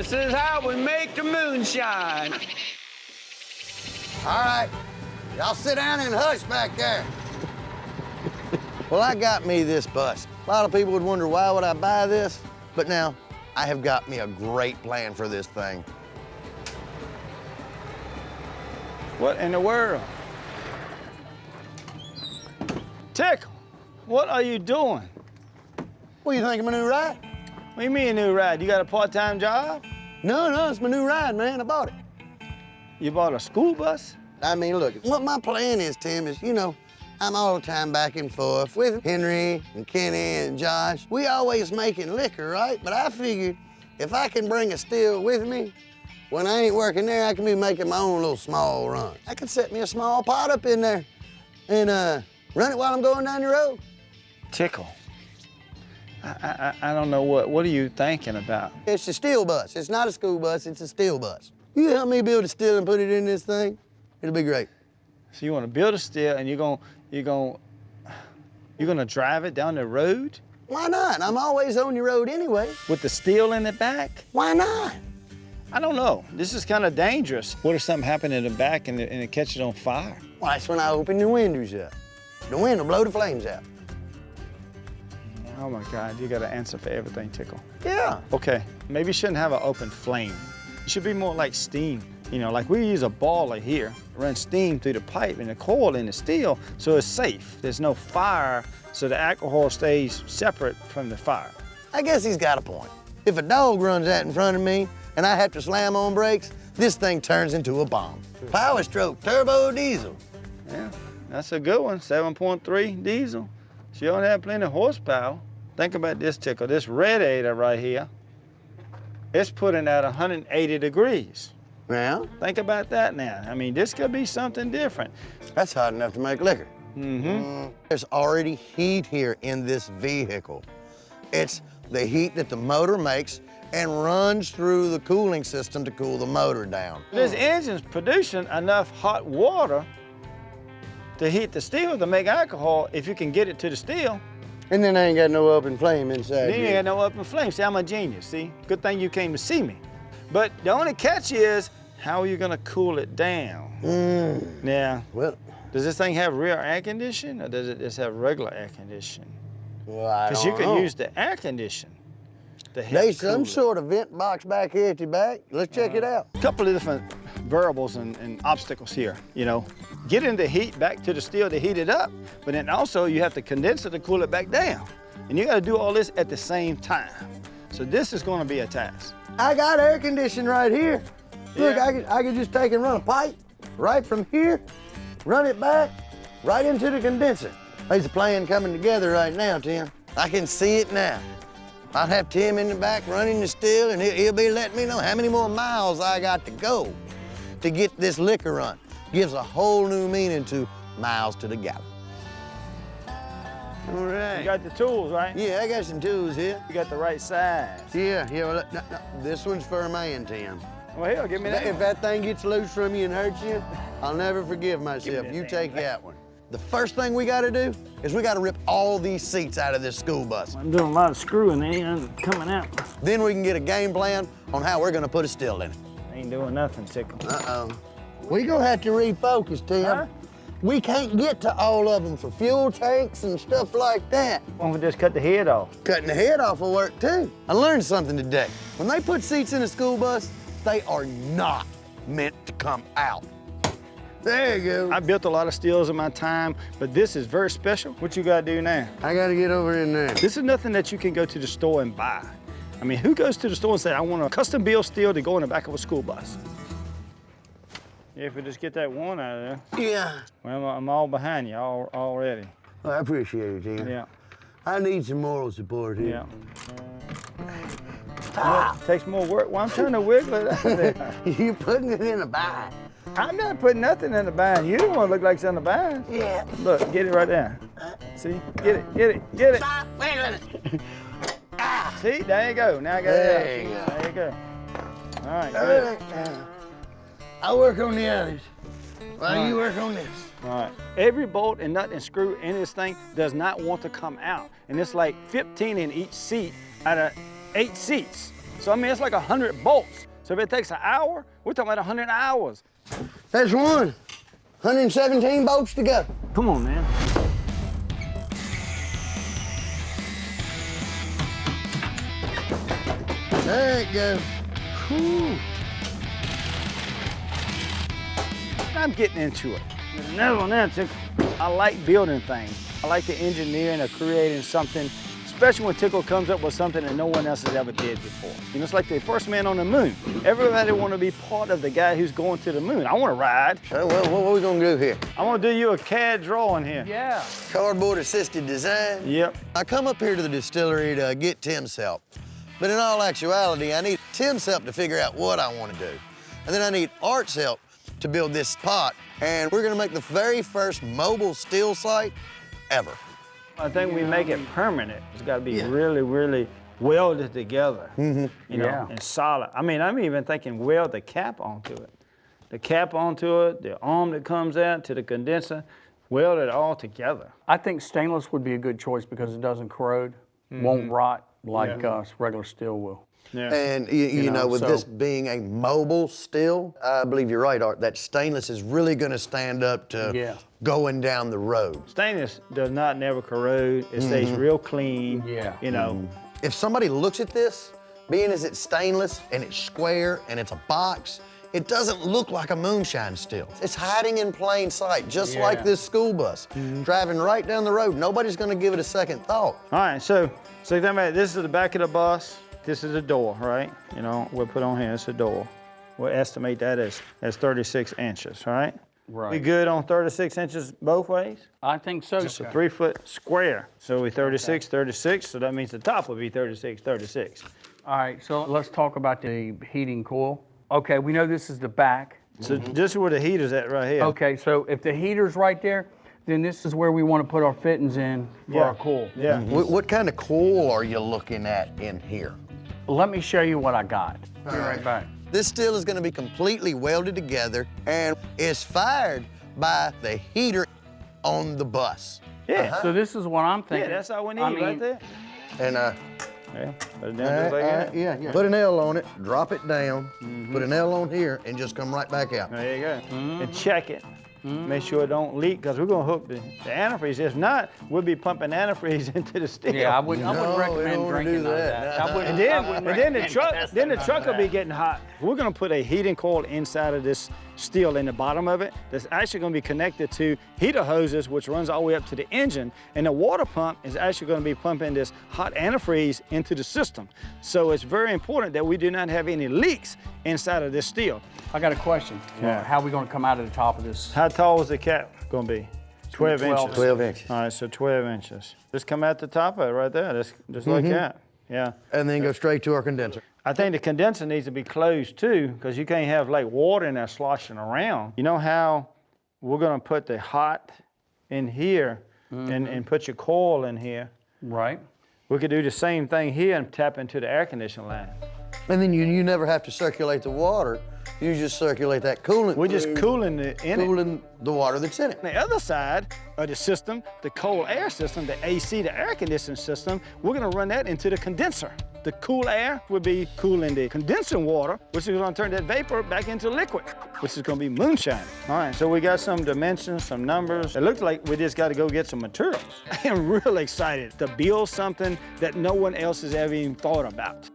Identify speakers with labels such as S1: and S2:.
S1: This is how we make the moonshine.
S2: All right, y'all sit down and hush back there. Well, I got me this bus. A lot of people would wonder, why would I buy this? But now, I have got me a great plan for this thing.
S1: What in the world? Tickle, what are you doing?
S2: What, you think of my new ride?
S1: What do you mean new ride? You got a part-time job?
S2: No, it's my new ride, man. I bought it.
S1: You bought a school bus?
S2: I mean, look, what my plan is, Tim, is, you know, I'm all the time back and forth with Henry and Kenny and Josh. We always making liquor, right? But I figured if I can bring a still with me, when I ain't working there, I can be making my own little small run. I can set me a small pot up in there and run it while I'm going down the road.
S1: Tickle. I don't know what are you thinking about?
S2: It's a steel bus. It's not a school bus, it's a steel bus. You help me build a steel and put it in this thing, it'll be great.
S1: So you want to build a still and you're gonna drive it down the road?
S2: Why not? I'm always on the road anyway.
S1: With the steel in the back?
S2: Why not?
S1: I don't know. This is kind of dangerous. What if something happened in the back and it catches on fire?
S2: Well, that's when I open the windows up. The wind will blow the flames out.
S1: Oh my God, you got an answer for everything, Tickle.
S2: Yeah.
S1: Okay, maybe you shouldn't have an open flame. It should be more like steam. You know, like we use a boiler here, run steam through the pipe and the coil in the steel, so it's safe. There's no fire, so the alcohol stays separate from the fire.
S2: I guess he's got a point. If a dog runs out in front of me and I have to slam on brakes, this thing turns into a bomb. Power stroke, turbo diesel.
S1: Yeah, that's a good one, 7.3 diesel. So you don't have plenty of horsepower. Think about this, Tickle, this radiator right here, it's putting out 180 degrees.
S2: Yeah?
S1: Think about that now. I mean, this could be something different.
S2: That's hot enough to make liquor.
S1: Mm-hmm.
S2: There's already heat here in this vehicle. It's the heat that the motor makes and runs through the cooling system to cool the motor down.
S1: This engine's producing enough hot water to heat the steel to make alcohol if you can get it to the steel.
S2: And then I ain't got no open flame inside
S1: Then you ain't
S2: here.
S1: got no open flame. See, I'm a genius, see? Good thing you came to see me. But the only catch is, how are you gonna cool it down? Now,
S2: Well,
S1: does this thing have rear air conditioning or does it just have regular air conditioning?
S2: well, I
S1: Because
S2: don't
S1: you can
S2: know.
S1: use the air condition to help
S2: There's
S1: cool
S2: some
S1: it.
S2: sort of vent box back here at the back. Let's check it out.
S1: A couple of different variables and obstacles here, you know. Getting the heat back to the steel to heat it up, but then also you have to condense it to cool it back down. And you gotta do all this at the same time. So this is gonna be a task.
S2: I got air conditioning right here. Look,
S1: Yeah.
S2: I could just take and run a pipe right from here, run it back, right into the condenser. There's a plan coming together right now, Tim. I can see it now. I'll have Tim in the back running the still, and he'll be letting me know how many more miles I got to go to get this liquor run. Gives a whole new meaning to miles to the gallon. All right.
S1: You got the tools, right?
S2: Yeah, I got some tools here.
S1: You got the right size.
S2: Yeah, well, no, this one's for a man, Tim.
S1: Well, here, give me that.
S2: If that thing gets loose from you and hurts you, I'll never forgive myself.
S1: that
S2: You
S1: thing
S2: take
S1: back.
S2: that one. The first thing we gotta do is we gotta rip all these seats out of this school bus.
S1: I'm doing a lot of screwing, they ain't coming out.
S2: Then we can get a game plan on how we're gonna put a still in it.
S1: Ain't doing nothing, Tickle.
S2: Uh-oh. We gonna have to refocus, Tim.
S1: Huh?
S2: We can't get to all of them for fuel tanks and stuff like that.
S1: Why don't we just cut the head off?
S2: Cutting the head off will work too. I learned something today. When they put seats in a school bus, they are not meant to come out. There you go.
S1: I built a lot of steels in my time, but this is very special. What you gotta do now?
S2: I gotta get over in there.
S1: This is nothing that you can go to the store and buy. I mean, who goes to the store and say, I want a custom built steel to go in the back of a school bus? Yeah, if we just get that one out of there.
S2: Yeah.
S1: Well, I'm all behind you already.
S2: Well, I appreciate it, Tim.
S1: Yeah,
S2: I need some moral support here.
S1: yeah. It takes more work. Well, I'm trying to wiggle it out of there.
S2: You're putting it in a bind.
S1: I'm not putting nothing in the bind. You don't want to look like something in the bind.
S2: Yeah.
S1: Look, get it right there. See? Get it, get it, get it.
S2: Stop wiggling it.
S1: See? There you go. Now I got
S2: There
S1: it
S2: you
S1: out.
S2: go.
S1: There you go. All right, good.
S2: I'll work on the others while you work on this.
S1: All right. Every bolt and nut and screw in this thing does not want to come out. And it's like 15 in each seat out of 8 seats. So I mean, it's like 100 bolts. So if it takes an hour, we're talking about 100 hours.
S2: That's one. 117 bolts to go.
S1: Come on, man.
S2: There it goes. Whew.
S1: I'm getting into it. There's another one there, Tickle. I like building things. I like the engineering of creating something, especially when Tickle comes up with something that no one else has ever did before. You know, it's like the first man on the moon. Everybody want to be part of the guy who's going to the moon. I want to ride.
S2: Well, what are we gonna do here?
S1: I want to do you a CAD drawing here.
S3: Yeah.
S2: Cardboard assisted design?
S1: Yep.
S2: I come up here to the distillery to get Tim's help. But in all actuality, I need Tim's help to figure out what I want to do. And then I need Art's help to build this pot. And we're gonna make the very first mobile still site ever.
S1: I think we make it permanent. It's got to be really, really welded together. You know, and solid. I mean, I'm even thinking weld the cap onto it. The cap onto it, the arm that comes out to the condenser, weld it all together.
S3: I think stainless would be a good choice because it doesn't corrode, won't rot like regular steel will.
S1: Yeah.
S2: And you know, with
S3: so-
S2: this being a mobile still, I believe you're right, Art, that stainless is really gonna stand up to going down the road.
S1: Stainless does not never corrode. It stays real clean.
S3: Yeah.
S1: You know.
S2: If somebody looks at this, being as it's stainless and it's square and it's a box, it doesn't look like a moonshine still. It's hiding in plain sight, just like this school bus, driving right down the road. Nobody's gonna give it a second thought.
S1: All right, so think about it. This is the back of the bus. This is a door, right? You know, we'll put on here, it's a door. We'll estimate that as 36 inches, right?
S3: Right.
S1: We good on 36 inches both ways?
S3: I think so.
S1: Just a 3-foot square. So we 36, 36, so that means the top will be 36, 36.
S3: All right, so let's talk about the heating coil. Okay, we know this is the back.
S1: So this is where the heater's at right here.
S3: Okay, so if the heater's right there, then this is where we want to put our fittings in for our coil.
S1: Yeah.
S2: What kind of coil are you looking at in here?
S3: Let me show you what I got. Be right back.
S2: This still is gonna be completely welded together and is fired by the heater on the bus.
S1: Yeah.
S3: So this is what I'm
S1: Yeah,
S3: thinking.
S1: that's all we need
S3: I mean,
S1: right there.
S2: And
S1: Yeah, put it down just like that.
S2: yeah. Put an L on it, drop it down, put an L on here, and just come right back out.
S1: There you go. And check it. Make sure it don't leak, because we're gonna hook the antifreeze. If not, we'll be pumping antifreeze into the steel.
S3: Yeah, I wouldn't
S2: No, we
S3: recommend
S2: don't wanna
S3: drinking
S2: do
S3: none of
S2: that.
S3: that.
S2: No.
S3: I wouldn't-
S1: And then,
S3: I wouldn't
S1: and then the
S3: recommend
S1: truck,
S3: testing
S1: then the
S3: none
S1: truck
S3: of
S1: will be
S3: that.
S1: getting hot. We're gonna put a heating coil inside of this steel in the bottom of it. That's actually gonna be connected to heater hoses, which runs all the way up to the engine. And the water pump is actually gonna be pumping this hot antifreeze into the system. So it's very important that we do not have any leaks inside of this steel.
S3: I got a question.
S1: Yeah.
S3: How are we going to come out of the top of this?
S1: How tall is the cap gonna be? 12 inches.
S2: 12 inches.
S1: All right, so 12 inches. Just come out the top of it right there, just like that. Yeah.
S2: And then go straight to our condenser.
S1: I think the condenser needs to be closed too, because you can't have like water in there sloshing around. You know how we're gonna put the hot in here and put your coil in here?
S3: Right.
S1: We could do the same thing here and tap into the air conditioning line.
S2: And then you never have to circulate the water. You just circulate that coolant.
S1: We're just
S2: through,
S1: cooling it in it.
S2: cooling the water that's in it.
S1: On the other side of the system, the cold air system, the AC, the air conditioning system, we're gonna run that into the condenser. The cool air will be cooling the condensing water, which is gonna turn that vapor back into liquid, which is gonna be moonshine. All right, so we got some dimensions, some numbers. It looks like we just gotta go get some materials. I am real excited to build something that no one else has ever even thought about.